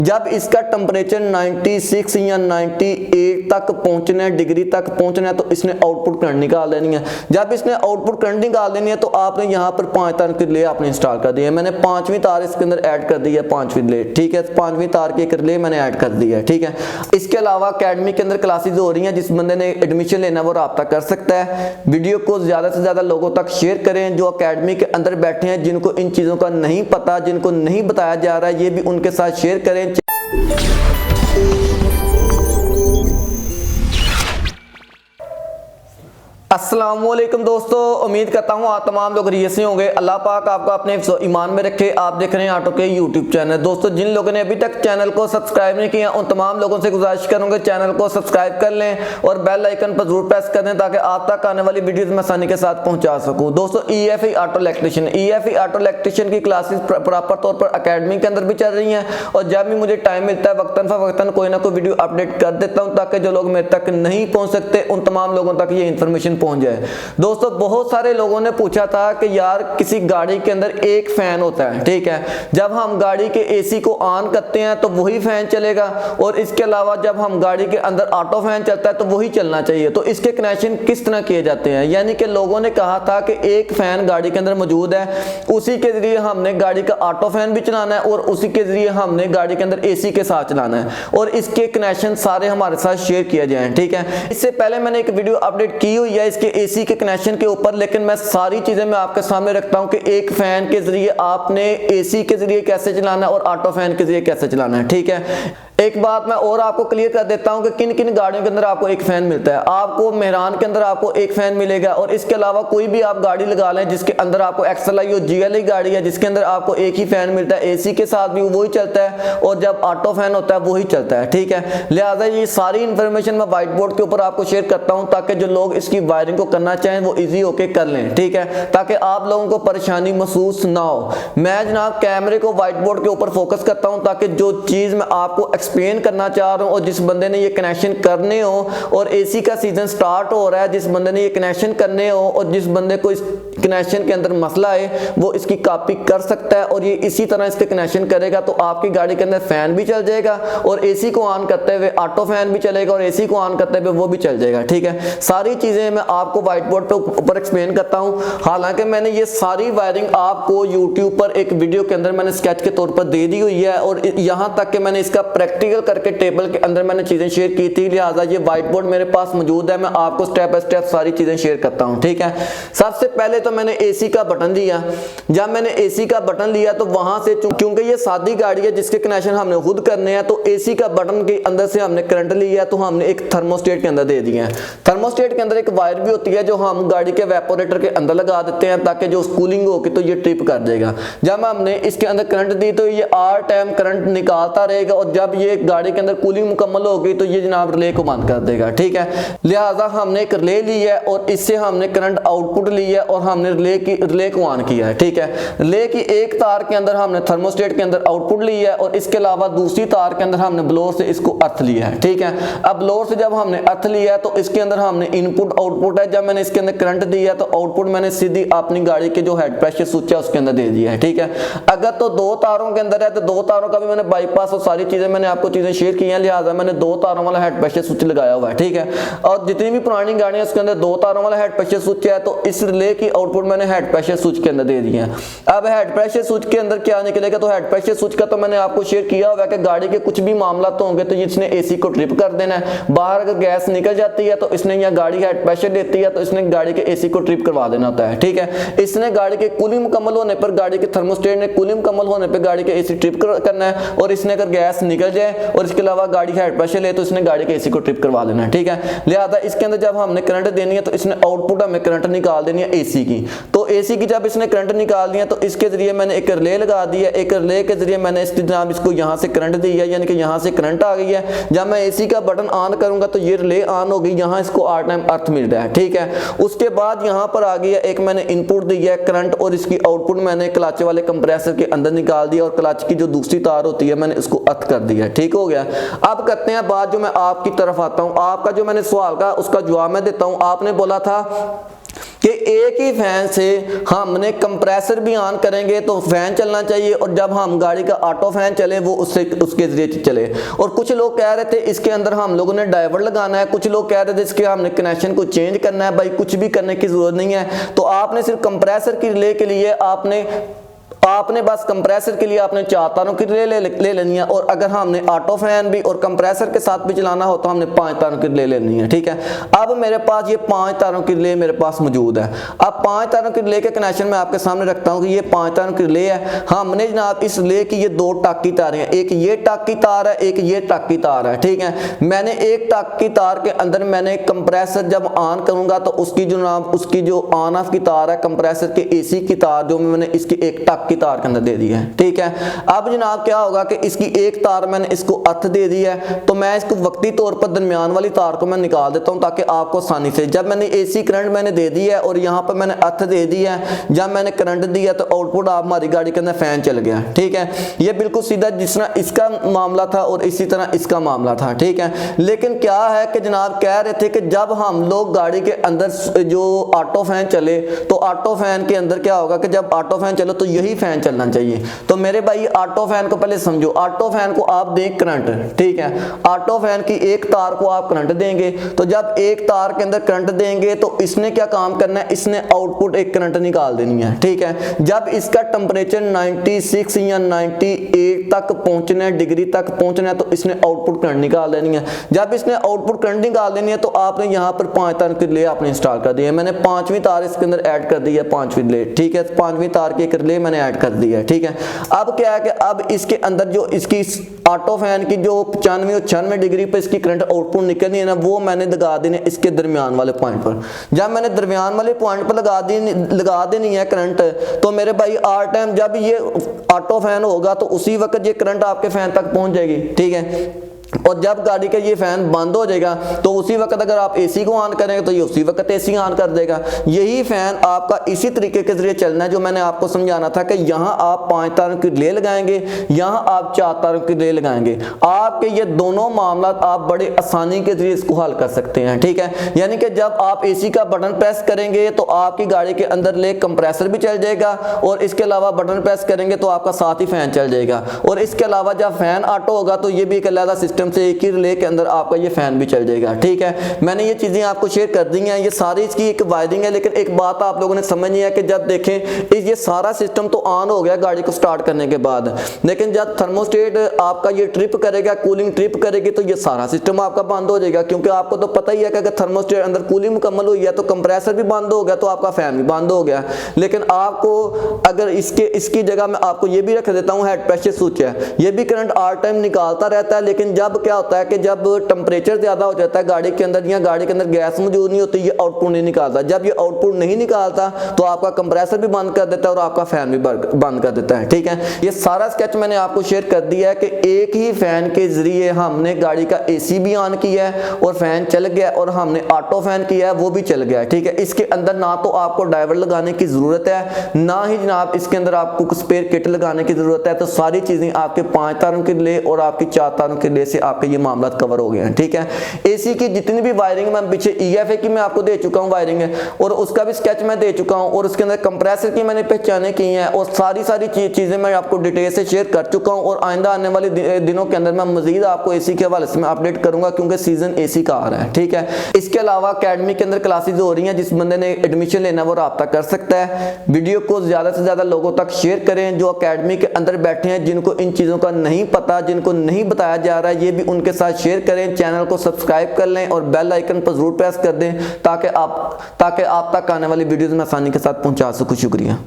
जब इसका टेम्परेचर 96 या 98 तक पहुंचना है, डिग्री तक पहुंचना है, तो इसने आउटपुट करंट निकाल देनी है। जब इसने आउटपुट करंट निकाल देनी है तो आपने यहाँ पर 5 तार के रिले आपने इंस्टॉल कर दिया है। मैंने 5वीं तार इसके अंदर ऐड कर दी है, 5वीं रिले, ठीक है। 5वीं तार की एक रिले मैंने ऐड कर दी है, ठीक है। इसके अलावा अकेडमी के अंदर क्लासेज हो रही हैं, जिस बंदे ने एडमिशन लेना है वो राब्ता कर सकता है। वीडियो को ज्यादा से ज्यादा लोगों तक शेयर करें जो अकेडमी के अंदर बैठे हैं, जिनको इन चीजों का नहीं पता, जिनको नहीं बताया जा रहा है, ये भी उनके साथ शेयर करें। अस्सलामुअलैकुम दोस्तों, उम्मीद करता हूँ आप तमाम लोग खैरियत से होंगे। अल्लाह पाक आपको अपने ईमान में रखे। आप देख रहे हैं ऑटो के यूट्यूब चैनल। दोस्तों, जिन लोगों ने अभी तक चैनल को सब्सक्राइब नहीं किया उन तमाम लोगों से गुजारिश करूंगा चैनल को सब्सक्राइब कर लें और बेल आइकन पर जरूर प्रेस कर दें ताकि आप तक आने वाली वीडियोस में आसानी के साथ पहुंचा सकूं। दोस्तों, EFE ऑटो इलेक्ट्रिशियन की क्लासेस प्रॉपर तौर पर अकेडमी के अंदर भी चल रही हैं और जब भी मुझे टाइम मिलता है वक्तन फवक्तन कोई ना कोई वीडियो अपडेट कर देता हूँ ताकि जो लोग मेरे तक नहीं पहुंच सकते उन तमाम लोगों तक ये इन्फॉर्मेशन पहुंच जाए। दोस्तों, बहुत सारे लोगों ने पूछा था कि यार किसी गाड़ी के अंदर एक फैन होता है, ठीक है, जब हम गाड़ी के AC को ऑन करते हैं तो वही फैन चलेगा और इसके अलावा जब हम गाड़ी के अंदर ऑटो फैन चलता है तो वही चलना चाहिए। तो इसके कनेक्शन किस तरह किए जाते हैं? यानी कि लोगों ने कहा था कि एक फैन गाड़ी के अंदर मौजूद है, उसी के जरिए हमने गाड़ी का ऑटो फैन भी चलाना है और उसी के जरिए हमने गाड़ी के अंदर AC के साथ चलाना है और इसके कनेक्शन सारे हमारे साथ शेयर किए जाए, ठीक है। इससे पहले मैंने एक वीडियो अपडेट की हुई है इसके AC के कनेक्शन के ऊपर, लेकिन मैं सारी चीजें मैं आपके सामने रखता हूं कि एक फैन के जरिए आपने AC के जरिए कैसे चलाना है और ऑटो फैन के जरिए कैसे चलाना है, ठीक है। एक बात मैं और आपको क्लियर कर देता हूं कि किन किन गाड़ियों के अंदर आपको एक फैन मिलता है। आपको मेहरान के अंदर आपको एक फैन मिलेगा और इसके अलावा कोई भी आप गाड़ी लगा लें जिसके अंदर आपको XLI और GLI गाड़ी है जिसके अंदर आपको एक ही फैन मिलता है, AC के साथ भी वही चलता है और जब ऑटो फैन होता है वही चलता है, ठीक है। लिहाजा ये सारी इंफॉर्मेशन मैं व्हाइट बोर्ड के ऊपर आपको शेयर करता हूं ताकि जो लोग इसकी वायरिंग को करना चाहें वो इजी होके कर लें, ठीक है, ताकि आप लोगों को परेशानी महसूस ना हो। मैं जनाब कैमरे को व्हाइट बोर्ड के ऊपर फोकस करता हूं ताकि जो चीज मैं आपको एक्सप्लेन करना चाह रहा हूं और जिस बंदे ने ये कनेक्शन करने हो और AC का सीजन स्टार्ट हो रहा है, जिस बंदे ने ये कनेक्शन करने हो और जिस बंदे को इस कनेक्शन के अंदर मसला है वो इसकी कॉपी कर सकता है और ये इसी तरह इसके कनेक्शन करेगा तो आपकी गाड़ी के अंदर फैन भी चल जाएगा और AC को ऑन करते हुए ऑटो फैन भी चलेगा और AC को ऑन करते हुए वो भी चल जाएगा, ठीक है। सारी चीजें मैं आपको व्हाइट बोर्ड पे ऊपर एक्सप्लेन करता हूं। हालांकि मैंने ये सारी वायरिंग आपको YouTube पर एक वीडियो के अंदर मैंने स्केच के तौर पर दे दी हुई है और यहां तक कि मैंने इसका प्रैक्टिकल करके टेबल के अंदर मैंने चीजें शेयर की थी। लिहाजा ये व्हाइट बोर्ड मेरे पास मौजूद है, मैं आपको स्टेप बाय स्टेप सारी चीजें शेयर करता हूं, ठीक है। सबसे पहले तो मैंने AC का बटन लिया। जब मैंने AC का बटन लिया तो वहां से क्योंकि ये सादी गाड़ी है जिसके कनेक्शन हमने खुद करने हैं तो AC का बटन के अंदर से हमने करंट लिया तो हमने एक थर्मोस्टेट के अंदर दे दिया है। थर्मोस्टेट के अंदर एक वायर भी होती है जो हम गाड़ी के वेपोरेटर के अंदर लगा देते हैं ताकि जो कूलिंग होगी तो ये ट्रिप कर देगा। जब हमने इसके अंदर करंट दी तो ये आर टाइम करंट निकालता रहेगा और जब ये गाड़ी के अंदर कूलिंग मुकम्मल होगी तो ये जनाब रिले को बंद कर देगा, ठीक है। लिहाजा हमने एक रिले ली है और इससे हमने करंट आउटपुट ली है और हमने रिले को ऑन किया है, ठीक है। रिले की एक तार के अंदर हमने थर्मोस्टेट के अंदर आउटपुट ली है और इसके अलावा दूसरी तार के अंदर हमने ब्लोअर से इसको अर्थ लिया है, ठीक है। अब ब्लोअर से जब हमने अर्थ लिया है तो इसके अंदर हमने इनपुट आउटपुट है। जब मैंने इसके अंदर करंट दिया तो आउटपुट मैंने सीधी अपनी गाड़ी के जो हेड प्रेशर स्विच है उसके अंदर दे दिया है, ठीक है। अगर तो दो तारों के अंदर है तो दो तारों का भी मैंने बाईपास और सारी चीजें मैंने आपको चीजें शेयर की हैं। लिहाजा मैंने दो तारों वाला हेड प्रेशर स्विच लगाया हुआ है, ठीक है। और जितनी भी पुरानी गाड़ियां उसके अंदर दो तारों वाला हेड प्रेशर स्विच है तो इस रिले की आउटपुट मैंने हेड प्रेशर स्विच के अंदर दे दी है। अब हेड प्रेशर स्विच के अंदर क्या निकलेगा तो हेड प्रेशर स्विच का तो मैंने आपको शेयर किया हुआ है कि गाड़ी के कुछ भी मामला तो होंगे तो इसने AC को ट्रिप कर देना है। बाहर अगर गैस निकल जाती है तो इसने या गाड़ी हेड प्रेशर देती है तो इसने गाड़ी के AC को ट्रिप करवा देना होता है, ठीक है। इसने गाड़ी के कूलिंग मुकम्मल होने पर गाड़ी के थर्मोस्टेट ने कूलिंग मुकम्मल होने पर गाड़ी के AC ट्रिप करना है और इसने अगर गैस निकल जाए और इसके अलावा गाड़ी हेड प्रेशर ले तो इसने गाड़ी के AC को ट्रिप करवा देना है, ठीक है। लिहाजा इसके अंदर जब हमने करंट देनी है तो इसने आउटपुट हमें करंट निकाल देनी है AC की। तो AC की जब इसने करंट निकाल दिया तो इसके जरिए मैंने एक रिले लगा दी है। एक रिले के जरिए मैंने इसको यहाँ से करंट दी है, यानी कि यहाँ से करंट आ गई है। जब मैं AC का बटन ऑन करूंगा तो ये रिले ऑन होगी, यहाँ इसको आर टाइम अर्थ मिल रहा है, ठीक है। उसके बाद यहाँ पर आ गई है एक मैंने इनपुट दी है करंट और इसकी आउटपुट मैंने क्लच वाले कंप्रेसर के अंदर निकाल दिया और क्लच की जो दूसरी तार होती है मैंने इसको अर्थ कर दिया, ठीक हो गया। अब करते हैं बात जो मैं आपकी तरफ आता हूँ। आपका जो मैंने सवाल का उसका जवाब मैं देता हूँ। आपने बोला था कि एक ही फैन से हमने कंप्रेसर भी ऑन करेंगे तो फैन चलना चाहिए, और जब हम गाड़ी का ऑटो फैन चले वो उसके जरिए चले। और कुछ लोग कह रहे थे इसके अंदर हम लोगों ने ड्राइवर लगाना है, कुछ लोग कह रहे थे इसके हमने कनेक्शन को चेंज करना है। भाई कुछ भी करने की जरूरत नहीं है। तो आपने सिर्फ कंप्रेसर की रिले के लिए आपने बस कंप्रेसर के लिए आपने 4 तारों की रिले ले लेनी है, और अगर हमने ऑटो फैन भी और कंप्रेसर के साथ भी चलाना हो तो हमने 5 तारों की रिले लेनी है। ठीक है, अब मेरे पास ये 5 तारों की रिले मेरे पास मौजूद है। अब 5 तारों की रिले के कनेक्शन मैं आपके सामने रखता हूं कि ये 5 तारों की रिले है। हमने जनाब इस रिले की ये 2 टक की तारें हैं, एक ये टक की तार है, एक ये टक की तार है। ठीक है, मैंने एक टक की तार के अंदर मैंने कंप्रेसर जब ऑन करूंगा तो उसकी जो ऑन ऑफ की तार है कंप्रेसर के एसी की तार जो मैंने इसकी एक टक की तार के अंदर दे दी है। ठीक है, अब जनाब क्या होगा कि इसकी एक तार मैंने इसको अर्थ दे दी है, तो मैं इसको वक्ती तौर पर दरमियान वाली तार को मैं निकाल देता हूं ताकि आपको आसानी से, जब मैंने एसी करंट मैंने दे दी है और यहां पर मैंने अर्थ दे दी है, जब मैंने करंट दिया तो आउटपुट आप हमारी गाड़ी के अंदर फैन चल गया। ठीक है, ये बिल्कुल सीधा जिस तरह इसका मामला था और इसी तरह इसका मामला था। ठीक है, लेकिन क्या है कि जनाब कह रहे थे कि जब हम लोग गाड़ी के अंदर जो ऑटो फैन चले तो ऑटो फैन के अंदर क्या होगा कि जब ऑटो फैन चलो तो यही फैन चलना चाहिए। तो मेरे भाई ऑटो फैन को पहले समझो, ऑटो फैन को आप दें करंट। ठीक है, ऑटो फैन की एक तार को आप करंट देंगे, तो जब एक तार के अंदर करंट देंगे तो इसने क्या काम करना है, इसने आउटपुट एक करंट निकाल देनी है। ठीक है, जब इसका टेंपरेचर 96 या 98 तक पहुंचना है, डिग्री तक पहुंचना है, तो इसने आउटपुट करंट निकाल देनी है। जब इसने आउटपुट करंट निकाल देनी है तो आपने यहां पर 5 तार के रिले आपने इंस्टॉल कर दी है। मैंने 5वीं तार इसके अंदर ऐड कर दी है, 5वीं रिले। ठीक है, 5वीं तार की एक रिले मैंने ऐड कर दी है। ठीक है, अब क्या है कि अब इसके अंदर जो इसकी ऑटो फैन की जो 95 और 96 डिग्री पर इसकी करंट आउटपुट निकलनी है ना, वो मैंने लगा देनी है इसके दरमियान वाले पॉइंट पर। जब मैंने दरमियान वाले पॉइंट पर लगा देनी है करंट, तो मेरे भाई हर टाइम जब ये ऑटो फैन होगा तो उसी वक्त ये करंट आपके फैन तक पहुंच जाएगी। ठीक है, और जब गाड़ी का ये फैन बंद हो जाएगा तो उसी वक्त अगर आप एसी को ऑन करेंगे तो ये उसी वक्त एसी ऑन कर देगा। यही फैन आपका इसी तरीके के जरिए चलना है जो मैंने आपको समझाना था कि यहाँ आप 5 तारों की रिले लगाएंगे, यहाँ आप 4 तारों की रिले लगाएंगे। आपके ये दोनों मामला आप बड़े आसानी के जरिए इसको हल कर सकते हैं। ठीक है, यानी कि जब आप एसी का बटन प्रेस करेंगे तो आपकी गाड़ी के अंदर ले कंप्रेसर भी चल जाएगा, और इसके अलावा बटन प्रेस करेंगे तो आपका साथ ही फैन चल जाएगा। और इसके अलावा जब फैन ऑटो होगा तो ये भी एक अलग सिस्टम से एक ही रिले के अंदर आपका ये फैन भी चल जाएगा। ठीक है, मैंने ये चीजें आपको शेयर कर दी हैं, ये सारी इसकी एक वायरिंग है। लेकिन एक बात आप लोगों ने समझनी है कि जब देखें ये सारा सिस्टम तो ऑन हो गया गाड़ी को स्टार्ट करने के बाद, लेकिन जब थर्मोस्टेट आपका ये ट्रिप करेगा, कूलिंग ट्रिप करेगी, तो ये सारा सिस्टम आपका बंद हो जाएगा। क्योंकि आपको तो पता ही है कि अगर थर्मोस्टेट अंदर कूलिंग मुकम्मल हुई है तो कंप्रेसर भी बंद हो गया तो आपका फैन भी बंद हो गया। लेकिन आपको अगर इसकी जगह मैं आपको ये भी रख देता हूँ, हेड प्रेशर स्विच है, ये भी करंट हर टाइम निकालता रहता है। लेकिन जब क्या होता है कि जब टेंपरेचर ज्यादा हो जाता है गाड़ी के अंदर या गाड़ी के अंदर गैस मौजूद नहीं होती, ये आउटपुट नहीं निकालता। जब ये आउटपुट नहीं निकालता तो आपका कंप्रेसर भी बंद कर देता है और आपका फैन भी बंद कर देता है। ठीक है, ये सारा स्केच मैंने आपको शेयर कर दिया है कि एक ही फैन के जरिए हमने गाड़ी का एसी भी ऑन किया है और फैन चल गया, और हमने ऑटो फैन किया है वो भी चल गया। ठीक है, इसके अंदर ना तो आपको ड्राइवर लगाने की जरूरत है, ना ही जनाब इसके अंदर आपको स्पेयर किट लगाने की जरूरत है। तो सारी चीजें आपके 5 तारों के रिले और आपकी 4 तारों के रिले से आपके ये मामला कवर हो गया है। ठीक है, एसी की जितनी भी वायरिंग मैं पीछे EFA की मैं आपको दे चुका हूं वायरिंग है, और उसका भी स्केच मैं दे चुका हूं, और उसके अंदर कंप्रेसर की मैंने पहचाने की हैं, और सारी चीजें मैं आपको डिटेल से शेयर कर चुका हूं। और आइंदा आने वाले दिनों के अंदर मैं मजीद आपको एसी के हवाले से मैं अपडेट करूंगा, क्योंकि सीजन एसी का आ रहा है। ठीक है, इसके अलावा अकेडमी के अंदर क्लासेज हो रही हैं, जिस बंदे ने एडमिशन लेना वो राब्ता कर सकता है। वीडियो को ज्यादा से ज्यादा लोगों तक शेयर करें जो अकेडमी के अंदर बैठे हैं, जिनको इन चीजों का नहीं पता, जिनको नहीं बताया जा रहा है, ये भी उनके साथ शेयर करें। चैनल को सब्सक्राइब कर लें और बेल आइकन पर जरूर प्रेस कर दें ताकि आप तक आने वाली वीडियोस में आसानी के साथ पहुंचा सकूं। शुक्रिया।